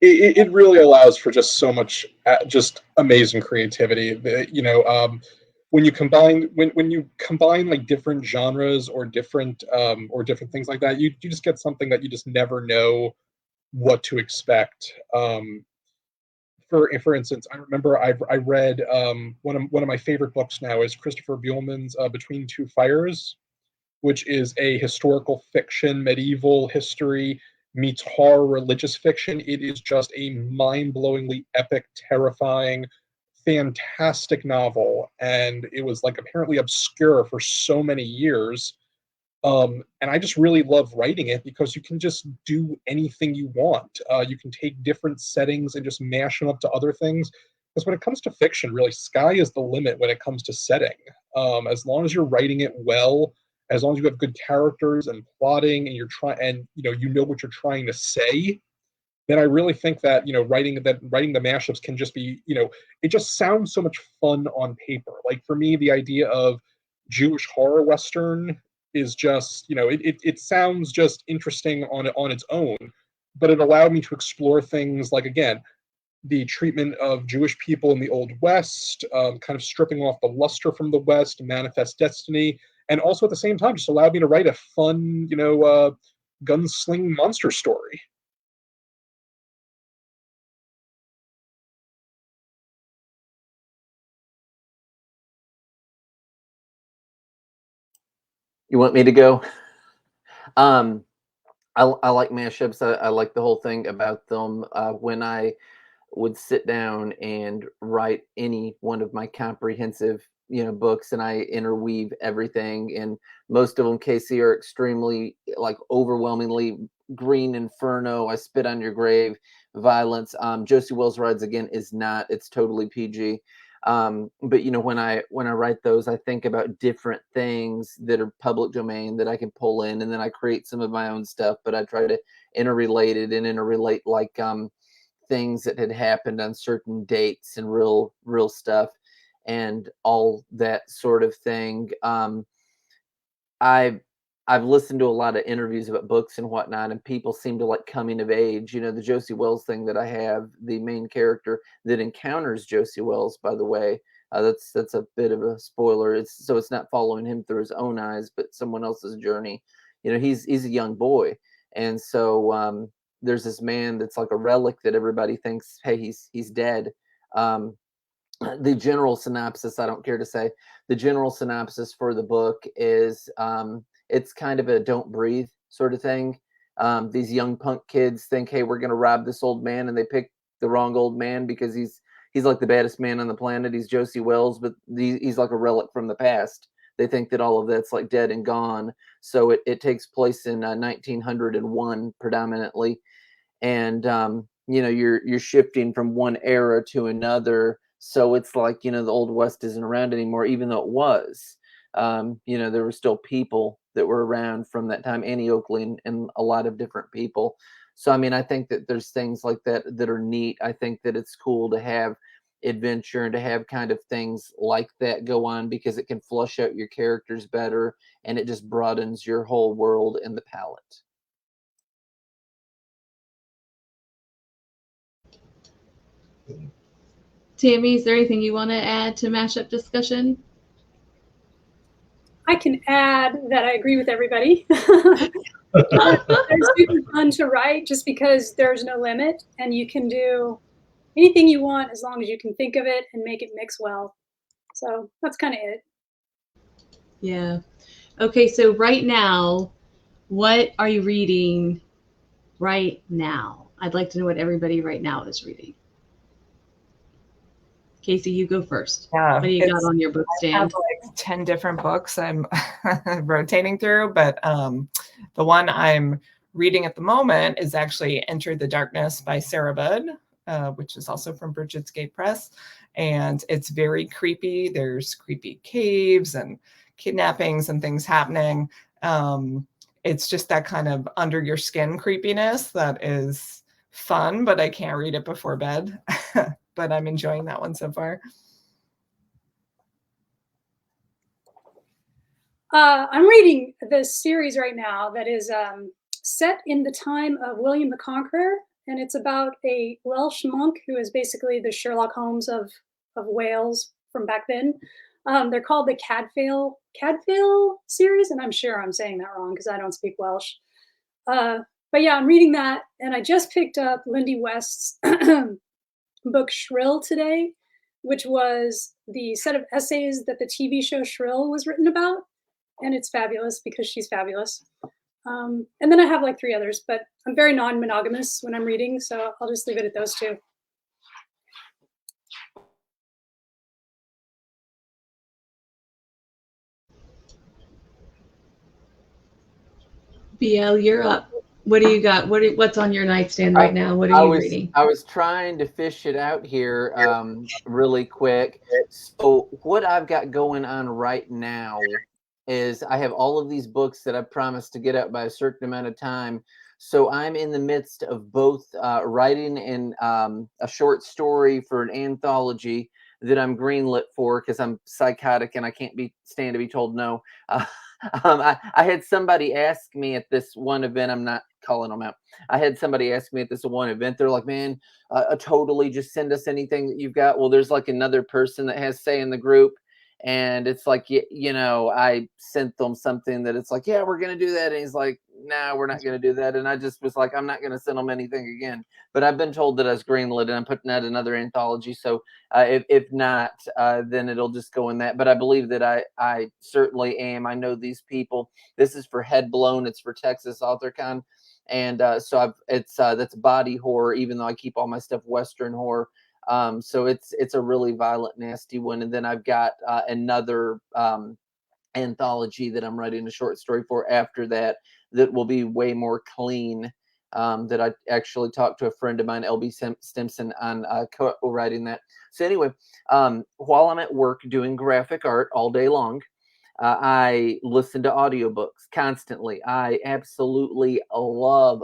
It really allows for just so much just amazing creativity. When you combine like different genres or different things like that, you just get something that you just never know what to expect. For instance, I remember I read one of my favorite books now is Christopher Buehlman's Between Two Fires, which is a historical fiction, medieval history meets horror religious fiction. It is just a mind-blowingly epic, terrifying, fantastic novel, and it was like apparently obscure for so many years. And I just really love writing it because you can just do anything you want. You can take different settings and just mash them up to other things. Because when it comes to fiction, really, sky is the limit when it comes to setting. As long as you're writing it well, as long as you have good characters and plotting, and you know what you're trying to say, then I really think that writing the mashups can just be it just sounds so much fun on paper. Like for me, the idea of Jewish horror western is just it sounds just interesting on its own, but it allowed me to explore things like, again, the treatment of Jewish people in the Old West, kind of stripping off the luster from the West, Manifest Destiny, and also at the same time just allowed me to write a fun gunsling monster story. You want me to go? I like mashups. I like the whole thing about them. When I would sit down and write any one of my comprehensive books, and I interweave everything, and most of them, KC, are extremely, like, overwhelmingly green inferno, I spit on your grave violence. Josie Wells Rides Again is not. It's totally PG. But when I write those, I think about different things that are public domain that I can pull in, and then I create some of my own stuff, but I try to interrelate like things that had happened on certain dates and real stuff and all that sort of thing. I've listened to a lot of interviews about books and whatnot, and people seem to like coming of age. The Josie Wells thing that I have, the main character that encounters Josie Wells, by the way, that's a bit of a spoiler. It's not following him through his own eyes, but someone else's journey. He's a young boy, and so there's this man that's like a relic that everybody thinks, hey, he's dead. The general synopsis, I don't care to say, the general synopsis for the book is it's kind of a don't breathe sort of thing. These young punk kids think, hey, we're going to rob this old man, and they pick the wrong old man because he's like the baddest man on the planet. He's Josie Wells, but he's like a relic from the past. They think that all of that's like dead and gone. So it takes place in 1901 predominantly. And, you're shifting from one era to another. So it's like, the Old West isn't around anymore, even though it was. There were still people that were around from that time, Annie Oakley and a lot of different people. So, I think that there's things like that are neat. I think that it's cool to have adventure and to have kind of things like that go on because it can flush out your characters better, and it just broadens your whole world and the palette. Tammy, is there anything you want to add to mashup discussion? I can add that I agree with everybody. It's super fun to write just because there's no limit, and you can do anything you want as long as you can think of it and make it mix well. So that's kind of it. Yeah. Okay, so right now, what are you reading right now? I'd like to know what everybody right now is reading. KC, you go first. Yeah, what do you got on your book stand? I have like 10 different books I'm rotating through, but the one I'm reading at the moment is actually Enter the Darkness by Sarah Budd, which is also from Bridget's Gate Press. And it's very creepy. There's creepy caves and kidnappings and things happening. It's just that kind of under your skin creepiness that is fun, but I can't read it before bed. But I'm enjoying that one so far. I'm reading this series right now that is set in the time of William the Conqueror, and it's about a Welsh monk who is basically the Sherlock Holmes of Wales from back then. They're called the Cadfael series, and I'm sure I'm saying that wrong because I don't speak Welsh. But yeah, I'm reading that, and I just picked up Lindy West's book Shrill today, which was the set of essays that the TV show Shrill was written about. And it's fabulous because she's fabulous. And then I have like 3 others, but I'm very non-monogamous when I'm reading, so I'll just leave it at those 2. BL, you're up. What do you got? What's on your nightstand right now? What are you reading? I was trying to fish it out here really quick. So what I've got going on right now is I have all of these books that I promised to get out by a certain amount of time. So I'm in the midst of both writing in a short story for an anthology that I'm greenlit for because I'm psychotic and I can't stand to be told no. I had somebody ask me at this one event, I'm not calling them out. I had somebody ask me at this one event, they're like, man, totally just send us anything that you've got. Well, there's like another person that has say in the group. And it's like, you know, I sent them something that it's like, yeah, we're going to do that. And he's like, no, we're not going to do that. And I just was like, I'm not going to send them anything again. But I've been told that I was greenlit and I'm putting out another anthology. So if not, then it'll just go in that. But I believe that I certainly am. I know these people. This is for Head Blown. It's for Texas AuthorCon. And so that's body horror, even though I keep all my stuff Western horror. So it's a really violent, nasty one. And then I've got another anthology that I'm writing a short story for after that will be way more clean. That I actually talked to a friend of mine, LB Stimson, on co-writing that. So anyway, while I'm at work doing graphic art all day long, I listen to audiobooks constantly. I absolutely love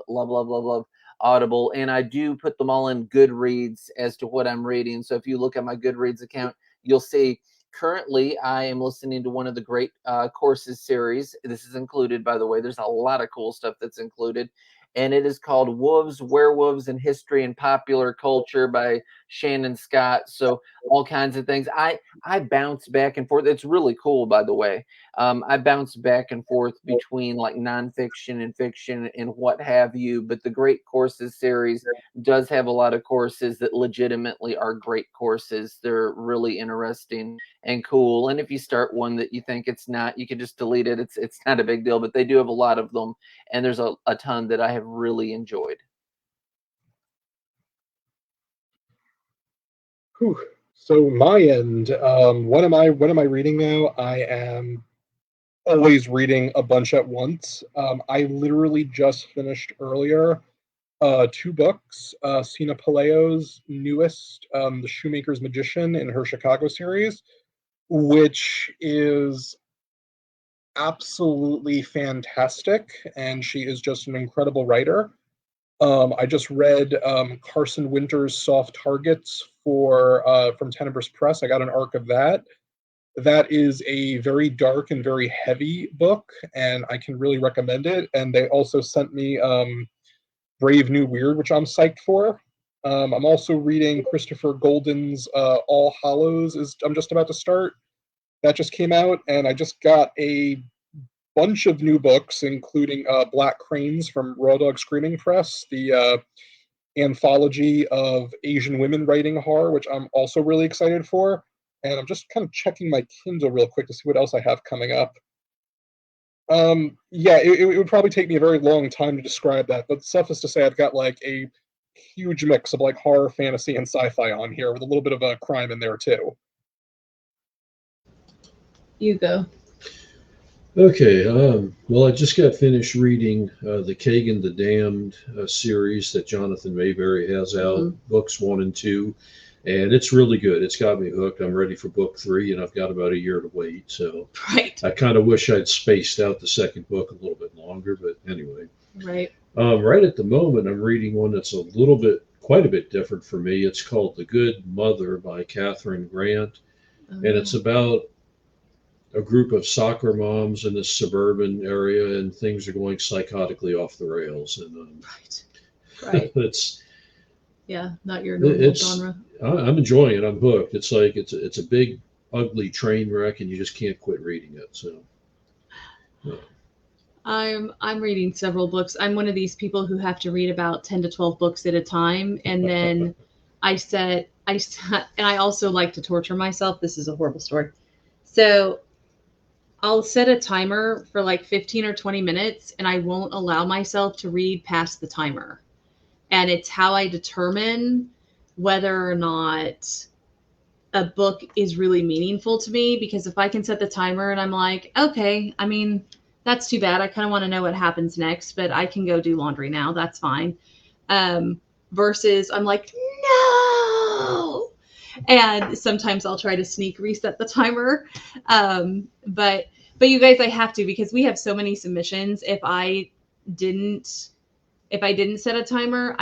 Audible, and I do put them all in Goodreads as to what I'm reading. So if you look at my Goodreads account, you'll see currently I am listening to one of the great courses series. This is included, by the way. There's a lot of cool stuff that's included. And it is called Wolves, Werewolves, and History and Popular Culture by Shannon Scott. So all kinds of things. I bounce back and forth. It's really cool, by the way. I bounce back and forth between like nonfiction and fiction and what have you. But the Great Courses series does have a lot of courses that legitimately are great courses. They're really interesting and cool. And if you start one that you think it's not, you can just delete it. It's not a big deal, but they do have a lot of them. And there's a ton that I have really enjoyed. Whew. So my end, what am I reading now? I am always reading a bunch at once. I literally just finished earlier 2 books. Sina Palaio's newest, The Shoemaker's Magician in her Chicago series, which is absolutely fantastic, and she is just an incredible writer. I just read Carson Winter's Soft Targets from Tenebris Press. I got an arc of that. That is a very dark and very heavy book, and I can really recommend it. And they also sent me Brave New Weird, which I'm psyched for. I'm also reading Christopher Golden's All Hallows. I'm just about to start. That just came out, and I just got a bunch of new books, including Black Cranes from Raw Dog Screaming Press, the anthology of Asian women writing horror, which I'm also really excited for. And I'm just kind of checking my Kindle real quick to see what else I have coming up. Yeah, it would probably take me a very long time to describe that, but suffice to say, I've got like a huge mix of like horror, fantasy, and sci-fi on here with a little bit of a crime in there too. You go. Okay. Well, I just got finished reading the Kagan the Damned series that Jonathan Mayberry has out, books 1 and 2, and it's really good. It's got me hooked. I'm ready for book 3, and I've got about a year to wait. So Right. I kind of wish I'd spaced out the second book a little bit longer, but anyway. Right. Right at the moment, I'm reading one that's quite a bit different for me. It's called The Good Mother by Catherine Grant, and it's about a group of soccer moms in this suburban area, and things are going psychotically off the rails. And Right. it's not your normal genre. I'm enjoying it. I'm hooked. It's like it's a big ugly train wreck, and you just can't quit reading it. So. I'm reading several books. I'm one of these people who have to read about 10 to 12 books at a time, and then I also like to torture myself. This is a horrible story. So I'll set a timer for like 15 or 20 minutes, and I won't allow myself to read past the timer. And it's how I determine whether or not a book is really meaningful to me, because if I can set the timer and I'm like, okay, I mean, that's too bad. I kind of want to know what happens next, but I can go do laundry now. That's fine. Versus I'm like, no. And sometimes I'll try to sneak reset the timer. But you guys, I have to, because we have so many submissions. If I didn't set a timer,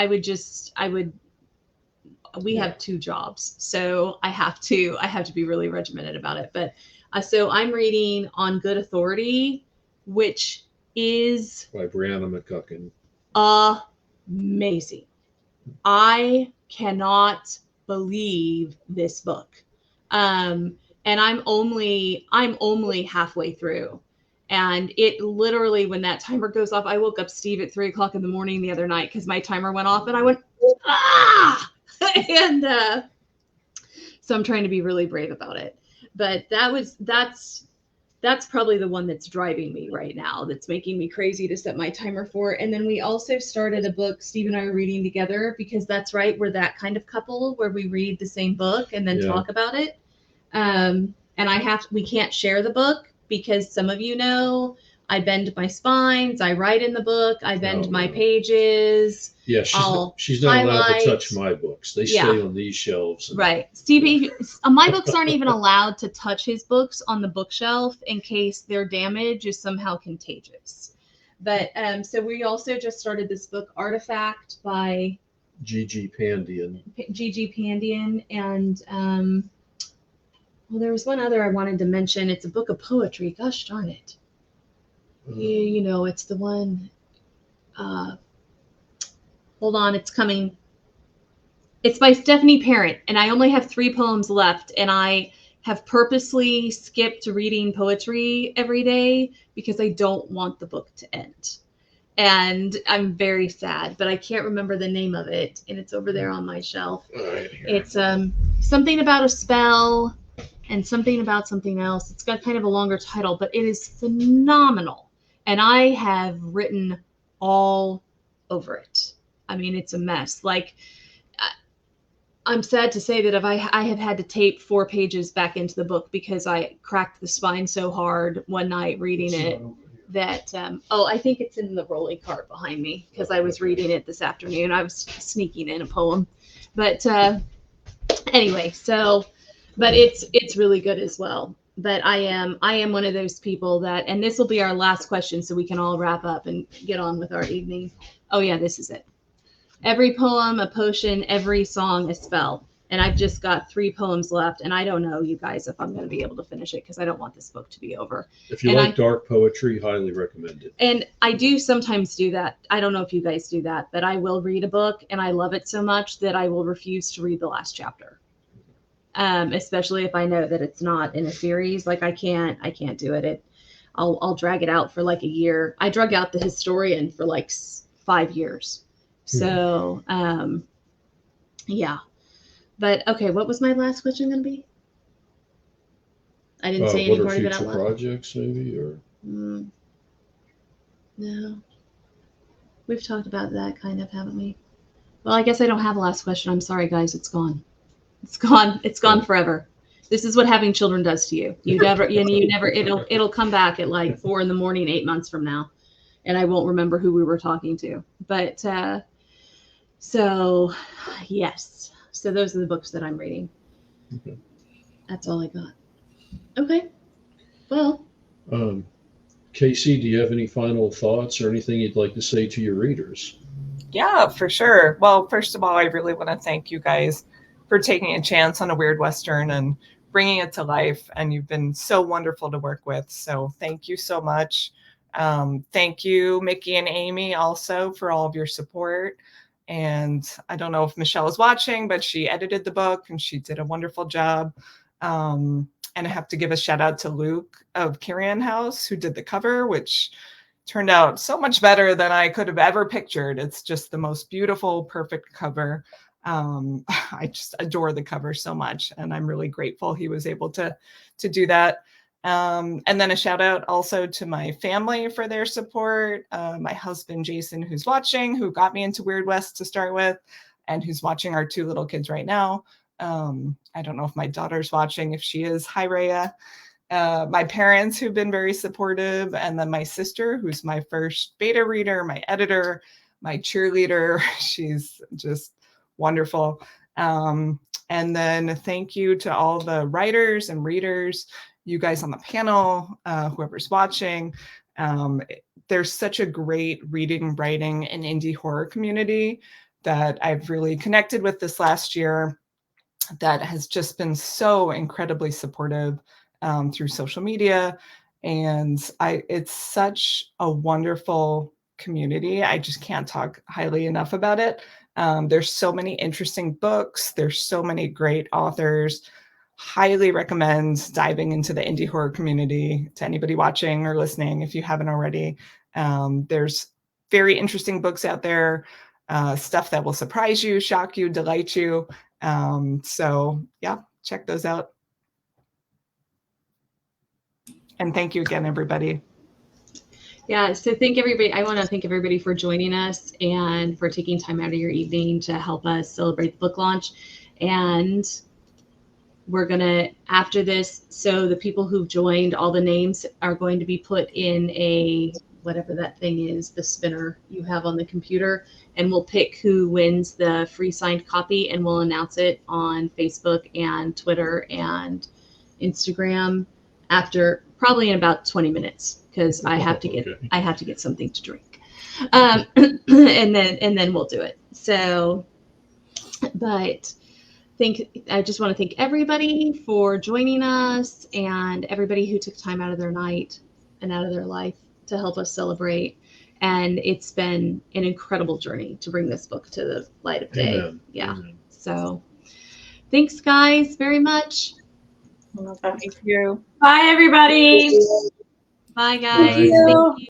we have 2 jobs. So I have to be really regimented about it. But so I'm reading On Good Authority, which is by Brianna McCucken. Amazing. I cannot believe this book. And I'm only halfway through. And it literally, when that timer goes off, I woke up Steve at 3:00 in the morning the other night because my timer went off, and I went, ah! And so I'm trying to be really brave about it. But that's probably the one that's driving me right now, that's making me crazy to set my timer for. And then we also started a book Steve and I are reading together, because that's right, we're that kind of couple where we read the same book and then talk about it. And we can't share the book, because some of you know I bend my spines, I write in the book, I bend my pages. Yeah, she's not allowed to touch my books. They stay on these shelves. Right. Stevie, my books aren't even allowed to touch his books on the bookshelf in case their damage is somehow contagious. But so we also just started this book, Artifact, by Gigi Pandian. And well, there was one other I wanted to mention. It's a book of poetry. Gosh darn it. You know, it's the one. Hold on, it's coming. It's by Stephanie Parent, and I only have 3 poems left, and I have purposely skipped reading poetry every day because I don't want the book to end. And I'm very sad, but I can't remember the name of it, and it's over there on my shelf. It's something about a spell and something about something else. It's got kind of a longer title, but it is phenomenal, and I have written all over it. I mean, it's a mess. Like, I'm sad to say that I have had to tape 4 pages back into the book because I cracked the spine so hard one night reading it that, I think it's in the rolling cart behind me, because I was reading it this afternoon. I was sneaking in a poem. But anyway, but it's really good as well. But I am one of those people that, and this will be our last question so we can all wrap up and get on with our evening. Oh yeah, this is it. Every poem, a potion, every song, a spell. And I've just got 3 poems left, and I don't know, you guys, if I'm going to be able to finish it, because I don't want this book to be over. If you like dark poetry, highly recommend it. And I do sometimes do that. I don't know if you guys do that, but I will read a book, and I love it so much that I will refuse to read the last chapter. Especially if I know that it's not in a series. Like I can't do it. I'll drag it out for like a year. I drug out The Historian for like 5 years. So, yeah. But okay, what was my last question going to be? I didn't say any part of it out loud. What are future projects, maybe, or? No. We've talked about that kind of, haven't we? Well, I guess I don't have a last question. I'm sorry, guys. It's gone. It's gone forever. This is what having children does to you. You never, it'll come back at like 4 a.m, 8 months from now. And I won't remember who we were talking to. But so yes. So those are the books that I'm reading. Okay. That's all I got. Okay. Well. Casey, do you have any final thoughts or anything you'd like to say to your readers? Yeah, for sure. Well, first of all, I really want to thank you guys for taking a chance on a Weird Western and bringing it to life. And you've been so wonderful to work with. So thank you so much. Thank you, Mickey and Aimee, also for all of your support. And I don't know if Michelle is watching, but she edited the book and she did a wonderful job. And I have to give a shout out to Luke of Carrion House, who did the cover, which turned out so much better than I could have ever pictured. It's just the most beautiful, perfect cover. I just adore the cover so much, and I'm really grateful he was able to do that. And then a shout out also to my family for their support. My husband, Jason, who's watching, who got me into Weird West to start with, and who's watching our 2 little kids right now. I don't know if my daughter's watching. If she is, hi, Rhea. My parents, who've been very supportive, and then my sister, who's my first beta reader, my editor, my cheerleader. She's just wonderful. And then thank you to all the writers and readers, you guys on the panel, whoever's watching. There's such a great reading, writing, and indie horror community that I've really connected with this last year that has just been so incredibly supportive through social media. And it's such a wonderful community. I just can't talk highly enough about it. There's so many interesting books. There's so many great authors. Highly recommend diving into the indie horror community to anybody watching or listening if you haven't already. There's very interesting books out there, stuff that will surprise you, shock you, delight you. So yeah, check those out. And thank you again, everybody. Yeah, so thank everybody. I want to thank everybody for joining us and for taking time out of your evening to help us celebrate the book launch. And we're going to, after this, so the people who've joined, all the names are going to be put in a, whatever that thing is, the spinner you have on the computer, and we'll pick who wins the free signed copy, and we'll announce it on Facebook and Twitter and Instagram after probably in about 20 minutes. Because I have to get something to drink, and then we'll do it. So, but I just want to thank everybody for joining us and everybody who took time out of their night and out of their life to help us celebrate. And it's been an incredible journey to bring this book to the light of day. Amen. Yeah. Amen. So, thanks, guys, very much. Thank you. Bye, everybody. Bye, guys. Bye. Thank you.